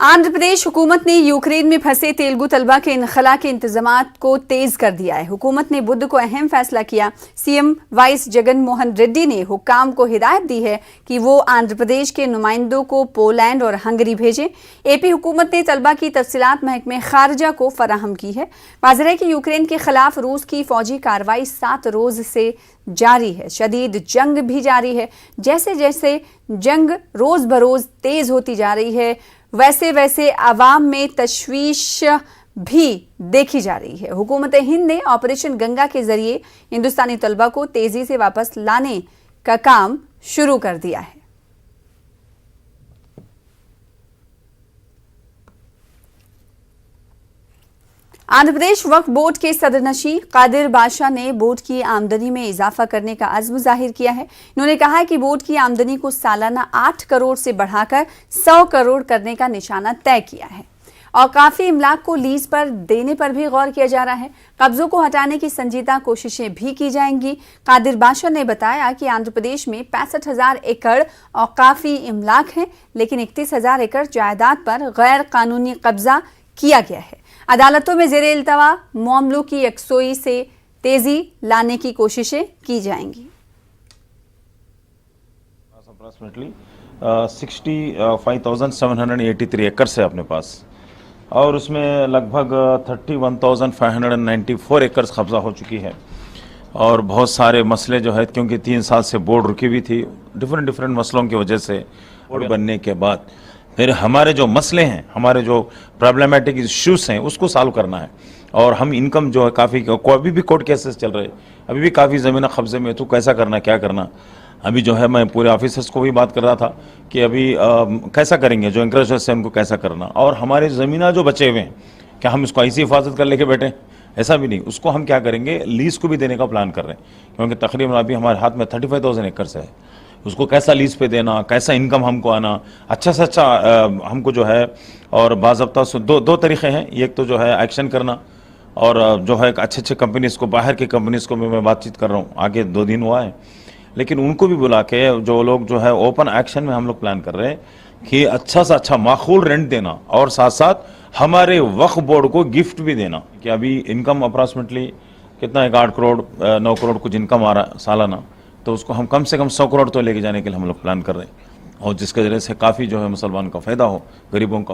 आंध्र प्रदेश हुकूमत ने यूक्रेन में फंसे तेलुगु तलबा के इनखला के इंतजामात को तेज कर दिया है। हुकूमत ने बुध को अहम फैसला किया। सीएम वाइस जगन मोहन रेड्डी ने हुक्काम को हिदायत दी है कि वो आंध्र प्रदेश के नुमाइंदों को पोलैंड और हंगरी भेजें। एपी हुकूमत ने तलबा की तफसीलात महकमे खारजा को फराहम की है। वाज़ेह है कि यूक्रेन के खिलाफ रूस की फौजी कार्रवाई 7 रोज से जारी है। शदीद जंग भी जारी है। जैसे जैसे जंग रोज बरोज तेज होती जा रही है वैसे वैसे आवाम में तशवीश भी देखी जा रही है। हुकूमत हिंद ने ऑपरेशन गंगा के जरिए हिंदुस्तानी तलबा को तेजी से वापस लाने का काम शुरू कर दिया है। आंध्र प्रदेश वक्फ बोर्ड के सदरनशीं कादिर बादशाह ने बोर्ड की आमदनी में इजाफा करने का अज़्म जाहिर किया है। इन्होंने कहा है कि बोर्ड की आमदनी को सालाना 8 करोड़ से बढ़ाकर 100 करोड़ करने का निशाना तय किया है और काफ़ी इमलाक को लीज पर देने पर भी गौर किया जा रहा है। कब्जों को हटाने की संजीदा कोशिशें भी की जाएंगी। कादिर बादशाह ने बताया कि आंध्र प्रदेश में 65,000 एकड़ और काफ़ी इमलाक हैं, लेकिन 31,000 एकड़ जायदाद पर गैर कानूनी कब्जा किया गया है। अदालतों में ज़ेरे इल्तवा मामलों की यकसोई से तेजी लाने की कोशिशें की जाएंगी। अप्रॉक्सीमेटली 65,783 एकड़ है अपने पास और उसमें लगभग 31,594 एकड़ कब्जा हो चुकी है और बहुत सारे मसले जो है क्योंकि 3 साल से बोर्ड रुकी हुई थी डिफरेंट मसलों की वजह से बोर्ड बनने के बाद फिर हमारे जो मसले हैं, हमारे जो प्रॉब्लमेटिक इश्यूज हैं उसको सॉल्व करना है। और हम इनकम जो है काफ़ी अभी भी कोर्ट केसेस चल रहे हैं, अभी भी काफ़ी ज़मीन कब्जे में, तो कैसा करना क्या करना। अभी जो है मैं पूरे ऑफिसर्स को भी बात कर रहा था कि अभी कैसा करेंगे, जो इंक्रेजर्स हैं उनको कैसा करना। और हमारे ज़मीना जो बचे हुए हैं क्या हम इसको ऐसी हिफाजत कर लेके बैठे, ऐसा भी नहीं, उसको हम क्या करेंगे लीज को भी देने का प्लान कर रहे हैं क्योंकि तकरीबन अभी हमारे हाथ में 35,000 एकड़ है। उसको कैसा लीज पे देना, कैसा इनकम हमको आना, अच्छा से अच्छा हमको जो है। और बाज़ाब्ता से दो तरीक़े हैं। एक तो जो है एक्शन करना और जो है अच्छे कंपनीज़ को, बाहर की कंपनीज़ को मैं बातचीत कर रहा हूँ, आगे 2 दिन हुआ है, लेकिन उनको भी बुला के जो लोग जो है ओपन एक्शन में हम लोग प्लान कर रहे हैं कि अच्छा से अच्छा माकूल रेंट देना और साथ साथ हमारे वक्फ बोर्ड को गिफ्ट भी देना। कि अभी इनकम अप्रॉक्सीमेटली कितना है, 8 करोड़ 9 करोड़ कुछ इनकम आ रहा है सालाना, तो उसको हम कम से कम 100 करोड़ तो लेके जाने के लिए हम लोग प्लान कर रहे हैं और जिसके जरिए से काफ़ी जो है मुसलमान का फ़ायदा हो, गरीबों का।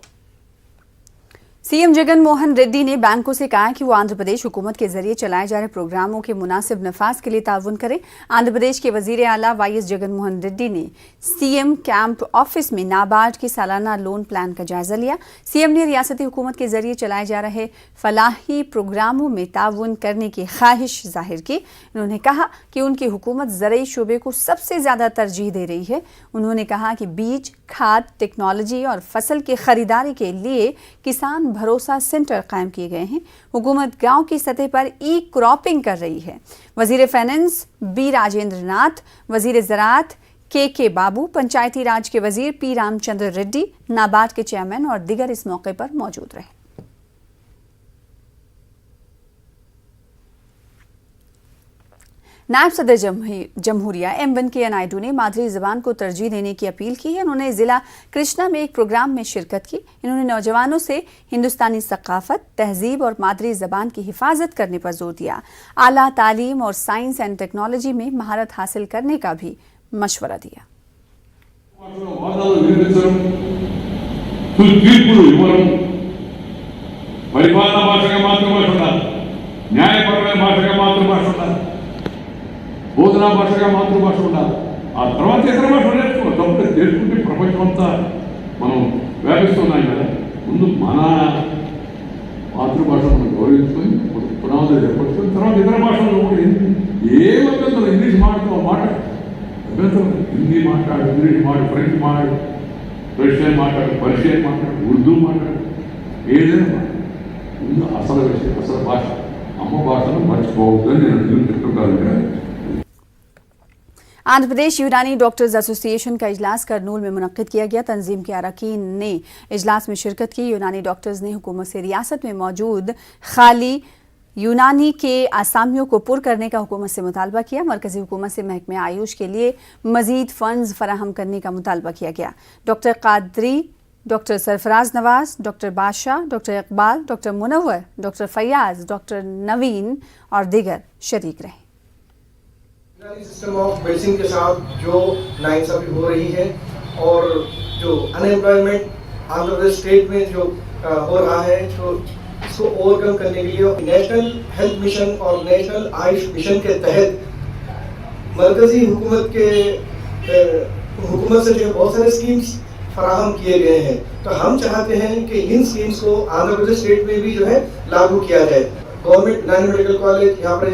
सीएम जगन मोहन रेड्डी ने बैंकों से कहा कि वो आंध्र प्रदेश हुकूमत के जरिए चलाए जा रहे प्रोग्रामों के मुनासिब नफाज के लिए ताउन करें। आंध्र प्रदेश के वजीर आला वाईएस जगन मोहन रेड्डी ने सीएम कैंप ऑफिस में नाबार्ड के सालाना लोन प्लान का जायजा लिया। सीएम ने रियासती हुकूमत के जरिए चलाए जा रहे फलाही प्रोग्रामों में ताउन करने की ख्वाहिश जाहिर की। उन्होंने कहा कि उनकी हुकूमत ज़रई शोबे को सबसे ज़्यादा तरजीह दे रही है। उन्होंने कहा कि बीज, खाद, टेक्नोलॉजी और फसल की खरीदारी के लिए किसान भरोसा सेंटर कायम किए गए हैं। हुकूमत गांव की सतह पर ई क्रॉपिंग कर रही है। वजीर फाइनेंस बी राजेंद्र नाथ, वजीर ज़राअत के बाबू, पंचायती राज के वजीर पी रामचंद्र रेड्डी, नाबार्ड के चेयरमैन और दीगर इस मौके पर मौजूद रहे। नायब सदर जमहूरिया एम वेंकैया नायडू ने मादरी ज़बान को तरजीह देने की अपील की है। उन्होंने ज़िला कृष्णा में एक प्रोग्राम में शिरकत की। इन्होंने नौजवानों से हिंदुस्तानी सकाफत, तहजीब और मादरी ज़बान की हिफाजत करने पर जोर दिया। आला तालीम और साइंस एंड टेक्नोलॉजी में महारत हासिल करने का भी मशवरा दिया। బోధనా భాషగా మాతృభాష ఉండాలి, ఆ తర్వాత ఇతర భాషలు నేర్చుకోవాలి. తప్పుడే నేర్చుకుంటే ప్రపంచం అంతా మనం వ్యాపిస్తున్నాం కదా. ముందు మన మాతృభాషను మనం గౌరవించుకొని పునాదులు ఏర్పరచుకొని తర్వాత ఇతర భాషలు కూడా ఏం అభ్యంతరం, ఇంగ్లీష్ మాట్లాడుతూ అభ్యంతరం, హిందీ మాట్లాడు, ఇంగ్లీష్ మాట్లాడు, ఫ్రెంచ్ మాట్లాడు, రష్యన్ మాట్లాడు, పర్షియన్ మాట్లాడు, ఉర్దూ మాట్లాడు, ఏదైనా మాట్లాడు. ముందు అసలు విషయం, అసలు భాష, అమ్మ భాషను మర్చిపోవద్దని నేను చెప్తుంటాను కదా. आंध्र प्रदेश यूनानी डॉक्टर्स एसोसिएशन का इजलास करनूल में मुनक्किद किया गया। तंजीम के अरकान ने इजलास में शिरकत की। यूनानी डॉक्टर्स ने हुकूमत से रियासत में मौजूद खाली यूनानी के आसामियों को पुर करने का हुकूमत से मुतालबा किया। मरकजी हुकूमत से महकमे आयुष के लिए मजीद फंड्स फराहम करने का मुतालबा किया गया। Doctor Qadri doctor Sarfaraz Nawaz, doctor Badshah, doctor Iqbal, doctor Munawwar, doctor Fayyaz, doctor Naveen और दीगर शरीक रहे। सिस्टम ऑफ मेडिसिन के साथ जो नाइंसाफी हो रही है और जो अनएम्प्लॉयमेंट आंध्र प्रदेश स्टेट में जो हो रहा है, तो इसको ओवरकम करने के लिए नेशनल हेल्थ मिशन और नेशनल आयुष मिशन के तहत मरकजी हुकूमत से जो बहुत सारे स्कीम्स फराहम किए गए हैं। तो हम चाहते हैं कि इन स्कीम्स को आंध्र प्रदेश स्टेट में भी जो है लागू किया जाए। गवर्नमेंट यूनानी मेडिकल कॉलेज यहाँ पर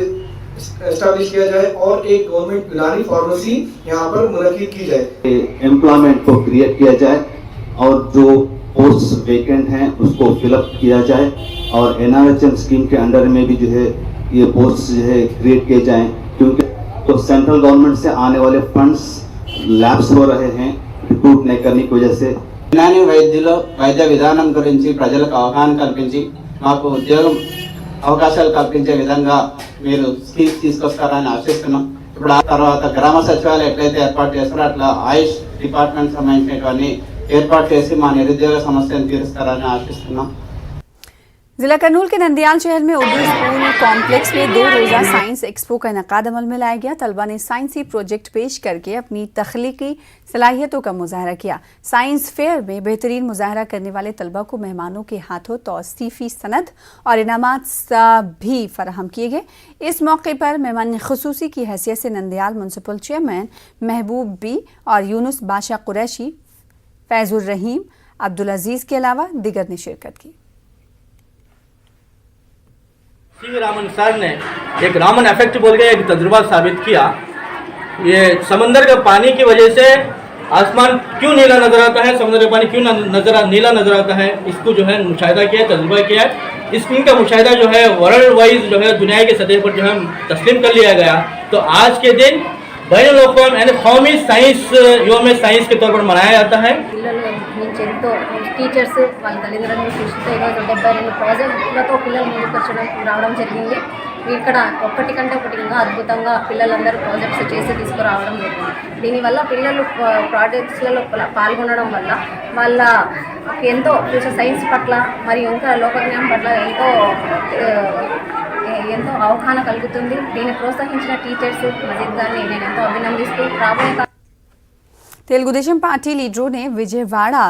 एस्टैब्लिश किया जाए और एक गवर्नमेंट यूनानी फार्मेसी यहाँ पर मुनक्किद की जाए। एम्प्लॉयमेंट को क्रिएट किया जाए और जो पोस्ट वेकेंट हैं उसको फिलअप किया जाए और NRHM स्कीम के अंडर में भी जो है ये पोस्ट जो है क्रिएट किए जाएं, क्योंकि तो सेंट्रल गवर्नमेंट से आने वाले फंड्स लैप्स हो रहे हैं रिक्रूट नहीं करने की वजह से। యునాని వైద్యులు వైద్య విధానం గురించి ప్రజలకు అవగాహన కల్పించి మాకు ఉద్యోగం అవకాశాలు కల్పించే విధంగా మీరు స్కీమ్స్ తీసుకొస్తారని ఆశిస్తున్నాం। ఇప్పుడు ఆ తర్వాత గ్రామ సచివాలయం ఎట్లయితే ఏర్పాటు చేస్తారో అట్లా ఆయుష్ డిపార్ట్మెంట్ సంబంధించినటువంటి ఏర్పాటు చేసి మా నిరుద్యోగ సమస్యను తీరుస్తారని ఆశిస్తున్నాం। जिला करनूल के नंदियाल शहर में उर्दू स्कूल कॉम्प्लेक्स में 2 रोजा साइंस एक्सपो का इनकाद अमल में लाया गया। तलबा ने साइंसी प्रोजेक्ट पेश करके अपनी तख्लीकी सलाहियतों का मुजाहरा किया। साइंस फेयर में बेहतरीन मुजाहरा करने वाले तलबा को मेहमानों के हाथों तौसीफी सनद और इनामात भी फराहम किए गए। इस मौके पर मेहमान खुसूसी की हैसियत से नंदियाल म्यूनसिपल चेयरमैन महबूब बी और यूनुस बादशाह कुरैशी, फैजुर रहीम, अब्दुल अजीज के अलावा दिगर ने शिरकत की। सी रामन सर ने एक रामन इफेक्ट बोल के एक तजुर्बा साबित किया। ये समंदर के पानी की वजह से आसमान क्यों नीला नजर आता है, समुद्र का पानी क्यों नीला नजर आता है, इसको जो है मुशाहिदा किया, तजुर्बा किया है। इनका मुशाहिदा जो है वर्ल्ड वाइज जो है दुनिया की सतह पर जो है तस्लीम कर लिया गया। तो आज के दिन बैनुल-अक़वामी यानी कौमी साइंस योम साइंस के तौर पर मनाया जाता है। టీచర్స్ వాళ్ళ తల్లిదండ్రులను చూస్తే ఈరోజు 72 ప్రాజెక్టులతో పిల్లలు ముందుకు రావడం జరిగింది। ఇక్కడ ఒక్కటి కంటే ఒకటి ఇంకా అద్భుతంగా పిల్లలందరూ ప్రాజెక్ట్స్ చేసి తీసుకురావడం జరిగింది। దీనివల్ల పిల్లలు ప్రాజెక్ట్స్లలో పాల్గొనడం వల్ల వాళ్ళ ఎంతో సైన్స్ పట్ల మరియు ఇంకా లోకజ్ఞానం పట్ల ఎంతో అవగాహన కలుగుతుంది। దీన్ని ప్రోత్సహించిన టీచర్స్ మజీద్ గారిని నేను ఎంతో అభినందిస్తూ రాబోయే तेलुगु देशम पार्टी लीडरों ने विजयवाड़ा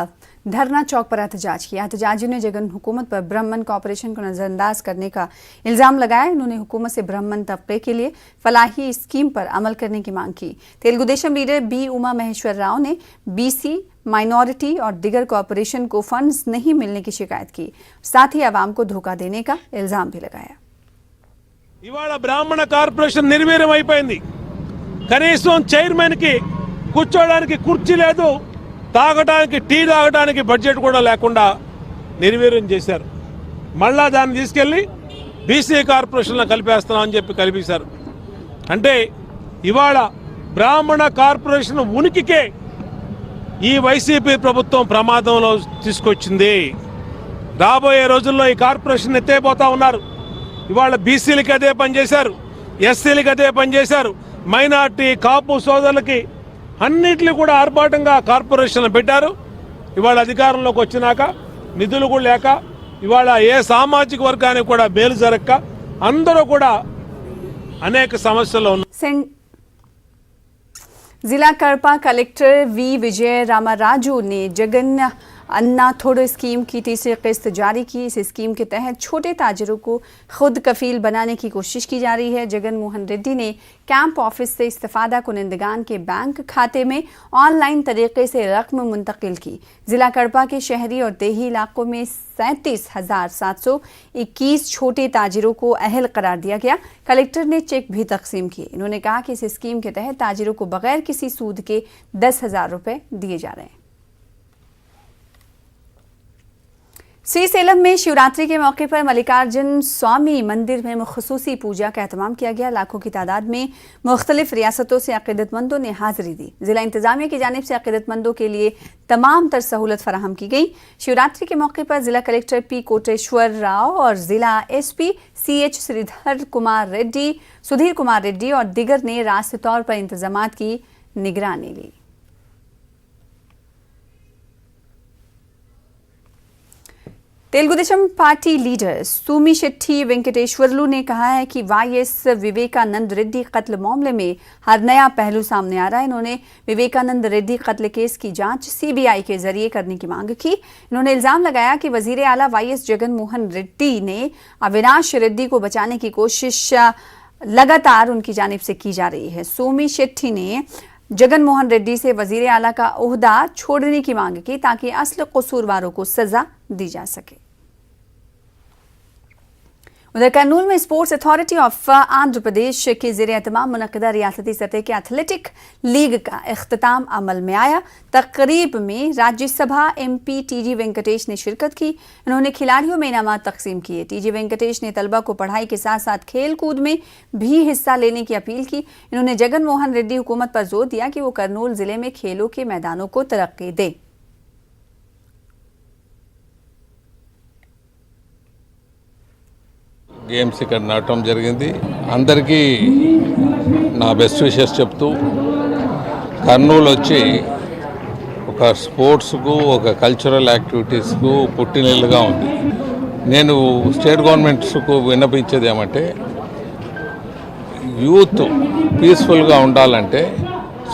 धरना चौक पर एहतजाज किया। एहतजाजियों ने जगन हुकूमत पर ब्राह्मण कॉरपोरेशन को नजरअंदाज करने का इल्जाम लगाया। उन्होंने हुकूमत से ब्राह्मण तबके के लिए फलाही स्कीम पर अमल करने की मांग की। तेलुगु देशम लीडर बी उमा महेश्वर राव ने BC, माइनॉरिटी और दिगर कॉरपोरेशन को फंड्स नहीं मिलने की शिकायत की, साथ ही आवाम को धोखा देने का इल्जाम भी लगाया। ఇవాళ బ్రాహ్మణ కార్పొరేషన్ నిర్వీర్యం అయిపోయింది। కనీసం చైర్మన్ కి కూర్చోడానికి కుర్చీ లేదు, తాగడానికి టీ తాగడానికి బడ్జెట్ కూడా లేకుండా నిర్వీర్యం చేశారు। మళ్ళా దాన్ని తీసుకెళ్లి BC కార్పొరేషన్లో కలిపేస్తున్నామని చెప్పి కలిపేశారు। అంటే ఇవాళ బ్రాహ్మణ కార్పొరేషన్ ఉనికికే ఈ వైసీపీ ప్రభుత్వం ప్రమాదంలో తీసుకొచ్చింది। రాబోయే రోజుల్లో ఈ కార్పొరేషన్ ఎత్తేపోతా ఉన్నారు। ఇవాళ BCలకి అదే పనిచేశారు, SCలకి అదే పనిచేశారు, మైనార్టీ కాపు సోదరులకి అన్నింటినీ కూడా ఆర్భాటంగా కార్పొరేషన్లు పెట్టారు। ఇవాళ అధికారంలోకి వచ్చినాక నిధులు కూడా లేక ఇవాళ ఏ సామాజిక వర్గానికి కూడా మేలు జరగక అందరూ కూడా అనేక సమస్యలు ఉన్నాయి। जिला कड़पा कलेक्टर V विजय रामाराजू ने जगन अन्ना थोड़ो स्कीम की तीसरी किस्त जारी की। इस स्कीम के तहत छोटे ताजिरों को खुद कफील बनाने की कोशिश की जा रही है। जगन मोहन रेड्डी ने कैंप ऑफिस से इस्तिफादा कुनिंदगान के बैंक खाते में ऑनलाइन तरीके से रकम मुंतकिल की। जिला कड़पा के शहरी और देही इलाकों में 37,721 छोटे ताजिरों को अहल करार दिया गया। कलेक्टर ने चेक भी तकसीम किए। इन्होंने कहा कि इस स्कीम के तहत ताजिरों को बगैर किसी सूद के 10,000 रुपए दिए जा रहे हैं। श्रीसेलम में शिवरात्रि के मौके पर मल्लिकार्जुन स्वामी मंदिर में खुसूसी पूजा का एहतमाम किया गया। लाखों की तादाद में मुख्तलिफ रियासतों से अकीदतमंदों ने हाजिरी दी। जिला इंतजामिया की जानिब से अकीदतमंदों के लिए तमाम तर सहूलत फराहम की गई। शिवरात्रि के मौके पर जिला कलेक्टर P कोटेश्वर राव और जिला SP CH सुधीर कुमार रेड्डी और दिगर ने रास्ते तौर पर इंतजामात की निगरानी ली। तेलुगुदेशम पार्टी लीडर सोमी शेट्टी वेंकटेश्वरलू ने कहा है कि वाईएस विवेकानंद रेड्डी कत्ल मामले में हर नया पहलू सामने आ रहा है। इन्होंने विवेकानंद रेड्डी कत्ल केस की जांच सीबीआई के जरिए करने की मांग की। इन्होंने इल्जाम लगाया कि वजीर आला वाईएस जगन मोहन रेड्डी ने अविनाश रेड्डी को बचाने की कोशिश लगातार उनकी जानिब से की जा रही है। सोमी शेट्टी ने जगन मोहन रेड्डी से वजीर आला का ओहदा छोड़ने की मांग की ताकि असल कसूरवारों को सजा दी जा सके। उधर कर्नूल में sports authority of Andhra Pradesh के ज़ेर-ए-एहतमाम मुनक़्क़दा रियासती सतह के एथलेटिक लीग का इख्तिताम अमल में आया। तकरीब में राज्यसभा एमपी टीजी वेंकटेश ने शिरकत की। इन्होंने खिलाड़ियों में इनामात तकसीम किए। टीजी वेंकटेश ने तलबा को पढ़ाई के साथ साथ खेल कूद में भी हिस्सा लेने की अपील की। इन्होंने जगन मोहन रेड्डी हुकूमत पर जोर दिया कि वो कर्नूल जिले में खेलों के मैदानों को तरक्की दे। గేమ్స్ ఇక్కడ నడవటం జరిగింది. అందరికీ నా బెస్ట్ విషెస్ చెప్తూ కర్నూలు వచ్చి ఒక స్పోర్ట్స్కు ఒక కల్చరల్ యాక్టివిటీస్కు పుట్టినిల్లుగా ఉంది. నేను స్టేట్ గవర్నమెంట్స్కు విన్నపించేది ఏమంటే యూత్ పీస్ఫుల్గా ఉండాలంటే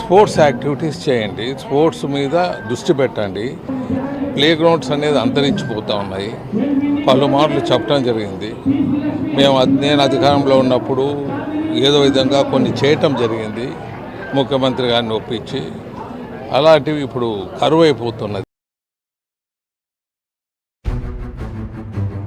స్పోర్ట్స్ యాక్టివిటీస్ చేయండి, స్పోర్ట్స్ మీద దృష్టి పెట్టండి. ప్లే గ్రౌండ్స్ అనేది అంతరించిపోతూ ఉన్నాయి. పలుమార్లు చెప్పడం జరిగింది. నేను అధికారంలో ఉన్నప్పుడు ఏదో విధంగా కొన్ని చేయటం జరిగింది, ముఖ్యమంత్రి గారిని ఒప్పించి. అలాంటివి ఇప్పుడు కరువైపోతున్నది.